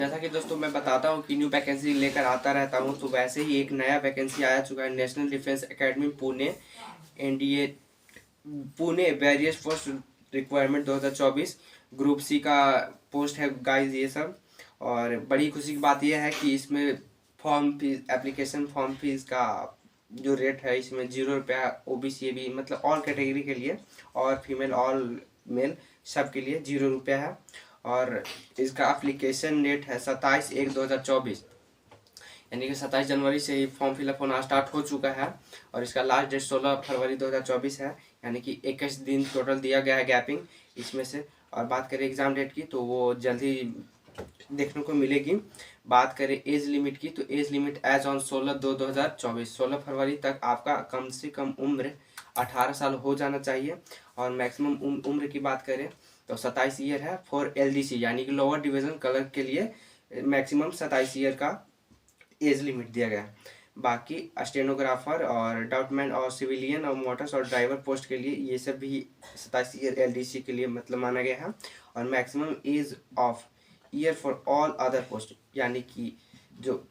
जैसा कि दोस्तों मैं बताता हूँ कि न्यू वैकेंसी लेकर आता रहता हूँ, तो वैसे ही एक नया वैकेंसी आया चुका है national defence academy Pune NDA Pune various post requirement 2024 group C का पोस्ट है गाइस ये सब। और बड़ी खुशी की बात यह है कि इसमें form fees application form fees का जो रेट है इसमें 0 रुपया ओबीसी भी मतलब ऑल कैटेगरी के लिए और फीमेल ऑल मेल सब के लिए 0 रुपया है। और इसका एप्लीकेशन डेट है 27/1/2024 यानी कि 27 जनवरी से ही फॉर्म फिलअप होना स्टार्ट हो चुका है। और इसका लास्ट डेट 16 फरवरी 2024 है, यानी कि 21 दिन टोटल दिया गया है गैपिंग इसमें से। और बात करें एग्ज़ाम डेट की तो वो जल्दी देखने को मिलेगी। बात करें एज लिमिट की तो एज लिमिट एज ऑन 16/2/2024 16 फरवरी तक आपका कम से कम उम्र 18 साल हो जाना चाहिए। और मैक्सिमम उम्र की बात करें तो 27 ईयर है फॉर एलडीसी यानी कि लोअर डिवीज़न क्लर्क के लिए मैक्सिमम 27 ईयर का एज लिमिट दिया गया है। बाकी स्टेनोग्राफर और डाउटमैन और सिविलियन और मोटर्स और ड्राइवर पोस्ट के लिए ये सब भी 27 ईयर एलडीसी के लिए मतलब माना गया है। और maximum age of year for all other post यानी कि जो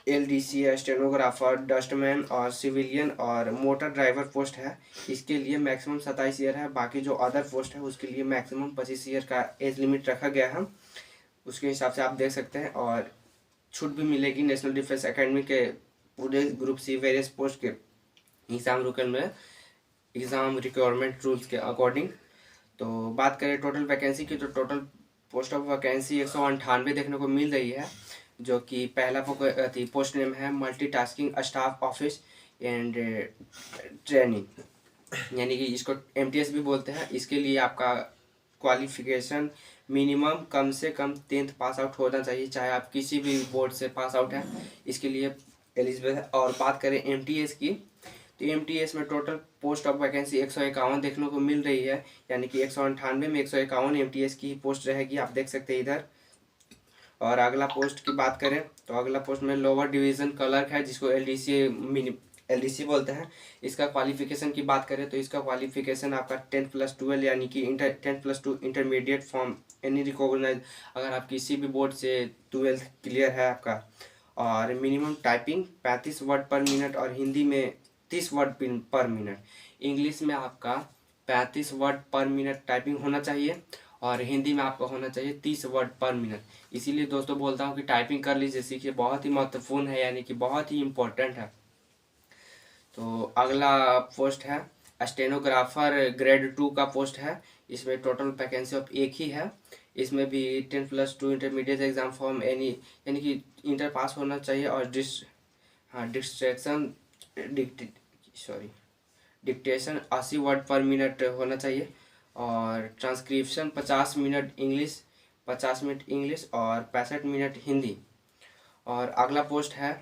एलडीसी है स्टेनोग्राफर डस्टमैन और सिविलियन और मोटर ड्राइवर पोस्ट है इसके लिए मैक्सिमम 27 ईयर है। बाकी जो अदर पोस्ट है उसके लिए मैक्सिमम 25 ईयर का एज लिमिट रखा गया है, उसके हिसाब से आप देख सकते हैं। और छूट भी मिलेगी नेशनल डिफेंस एकेडमी के पूरे ग्रुप सी वेरियस पोस्ट के एग्ज़ाम रुकन में एग्ज़ाम रिक्वायरमेंट रूल्स के अकॉर्डिंग। तो बात करें टोटल वैकेंसी की तो टोटल पोस्ट ऑफ वैकेंसी 198 देखने को मिल रही है, जो कि पहला पोस्ट नेम है multitasking staff office and training यानी कि इसको एमटीएस भी बोलते हैं। इसके लिए आपका क्वालिफिकेशन मिनिमम कम से कम 10th पास आउट होना चाहिए, चाहे आप किसी भी बोर्ड से पास आउट हैं इसके लिए एलिजिबल है। और बात करें एमटीएस की तो एमटीएस में टोटल पोस्ट ऑफ वैकेंसी 151 देखने को मिल रही है, यानी कि 198 में 151 एमटीएस की पोस्ट रहेगी, आप देख सकते हैं इधर। और अगला पोस्ट की बात करें तो अगला पोस्ट में लोअर डिवीज़न क्लर्क है जिसको एलडीसी बोलते हैं। इसका क्वालिफिकेशन की बात करें तो इसका क्वालिफिकेशन आपका 10+12 यानी कि 10+2 इंटरमीडिएट फ्रॉम एनी रिकॉग्नाइज अगर आप किसी भी बोर्ड से 12th क्लियर है आपका। और मिनिमम टाइपिंग 35 वर्ड पर मिनट और हिंदी में 30 वर्ड पर मिनट। इंग्लिश में आपका 35 वर्ड पर मिनट टाइपिंग होना चाहिए और हिंदी में आपका होना चाहिए 30 वर्ड पर मिनट। इसीलिए दोस्तों बोलता हूँ कि टाइपिंग कर लीजिए, सीखिए, बहुत ही महत्वपूर्ण है यानी कि बहुत ही इम्पोर्टेंट है। तो अगला पोस्ट है स्टेनोग्राफर ग्रेड 2 का पोस्ट है। इसमें टोटल वैकेंसी ऑफ एक ही है। इसमें भी 10+2 इंटरमीडिएट एग्जाम फॉर्म एनी यानी कि इंटर पास होना चाहिए। और डिस्ट्रैक्शन डिक्टेशन 80 वर्ड पर मिनट होना चाहिए। और transcription 50 minute English 50 minute English और 65 मिनट हिंदी। और अगला पोस्ट है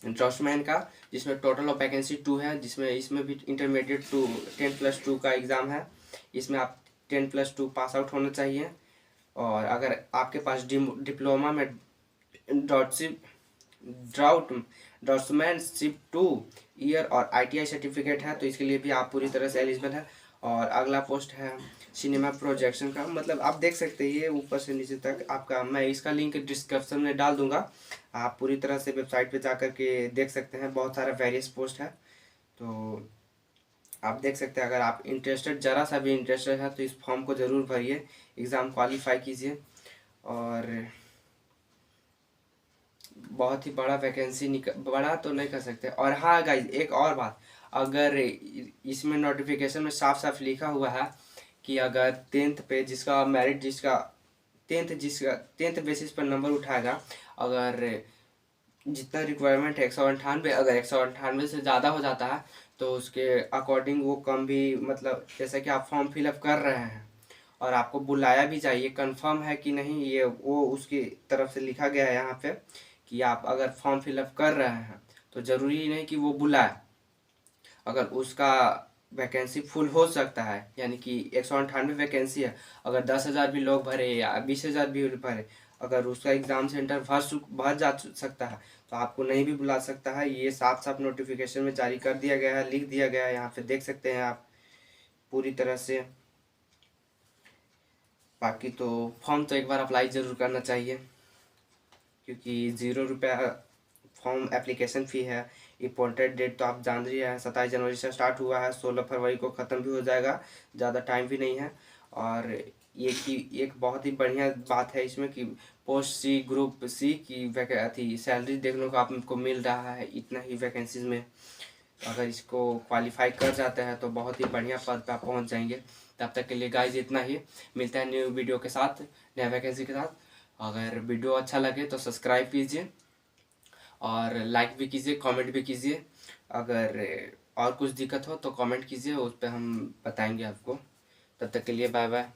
ड्रॉसमैन का जिसमें टोटल ऑफ वैकेंसी 2 है, जिसमें इसमें भी इंटरमीडिएट 10+2 का एग्ज़ाम है। इसमें आप 10+2 पास आउट होना चाहिए। और अगर आपके पास डिप्लोमा में ड्रॉटशिप ड्राफ्ट्समैनशिप 2 ईयर और आईटीआई सर्टिफिकेट है तो इसके लिए भी आप पूरी तरह से एलिजिबल है। और अगला पोस्ट है सिनेमा प्रोजेक्शन का, मतलब आप देख सकते हैं ये ऊपर से नीचे तक आपका, मैं इसका लिंक डिस्क्रिप्शन में डाल दूंगा, आप पूरी तरह से वेबसाइट पे जा कर के देख सकते हैं। बहुत सारा वेरियस पोस्ट है तो आप देख सकते हैं। अगर आप इंटरेस्टेड ज़रा सा भी इंटरेस्टेड है तो इस फॉर्म को ज़रूर भरिए, एग्ज़ाम क्वालिफाई कीजिए। और बहुत ही बड़ा वैकेंसी बड़ा तो नहीं कर सकते। और हाँ गाइज एक और बात, अगर इसमें नोटिफिकेशन में साफ साफ लिखा हुआ है कि अगर 10th पे जिसका मेरिट जिसका 10th बेसिस पर नंबर उठाएगा, अगर जितना रिक्वायरमेंट है 198, अगर 198 से ज़्यादा हो जाता है तो उसके अकॉर्डिंग वो कम भी, मतलब जैसे कि आप फॉर्म फिलअप कर रहे हैं और आपको बुलाया भी जाइए, कंफर्म है कि नहीं ये वो उसकी तरफ से लिखा गया है यहाँ पे कि आप अगर फॉर्म फिलअप कर रहे हैं तो ज़रूरी नहीं कि वो बुलाए। अगर उसका वैकेंसी फुल हो सकता है, यानी कि 198 वैकेंसी है, अगर 10,000 भी लोग भरे या 20,000 भी भरे, अगर उसका एग्ज़ाम सेंटर भर जा सकता है तो आपको नहीं भी बुला सकता है। ये साफ साफ नोटिफिकेशन में जारी कर दिया गया है, लिख दिया गया है, यहाँ पे देख सकते हैं आप पूरी तरह से। बाकी तो फॉर्म तो एक बार अप्लाई ज़रूर करना चाहिए। क्योंकि 0 रुपया फॉर्म एप्लीकेशन फ़ी है। इम्पोर्टेड डेट तो आप जान रही हैं, 27 जनवरी से स्टार्ट हुआ है, 16 फरवरी को ख़त्म भी हो जाएगा, ज़्यादा टाइम भी नहीं है। और ये कि एक बहुत ही बढ़िया बात है इसमें कि पोस्ट सी ग्रुप सी की अथी सैलरी देखने को आपको मिल रहा है इतना ही वैकेंसीज में। अगर इसको क्वालिफाई कर जाते हैं तो बहुत ही बढ़िया पद पर आप पहुँच जाएंगे। तब तक के लिए गाइज इतना ही, मिलता है न्यू वीडियो के साथ, नया वैकेंसी के साथ। अगर वीडियो अच्छा लगे तो सब्सक्राइब कीजिए और लाइक भी कीजिए, कमेंट भी कीजिए। अगर और कुछ दिक्कत हो तो कमेंट कीजिए, उस पर हम बताएंगे आपको। तब तक के लिए बाय बाय।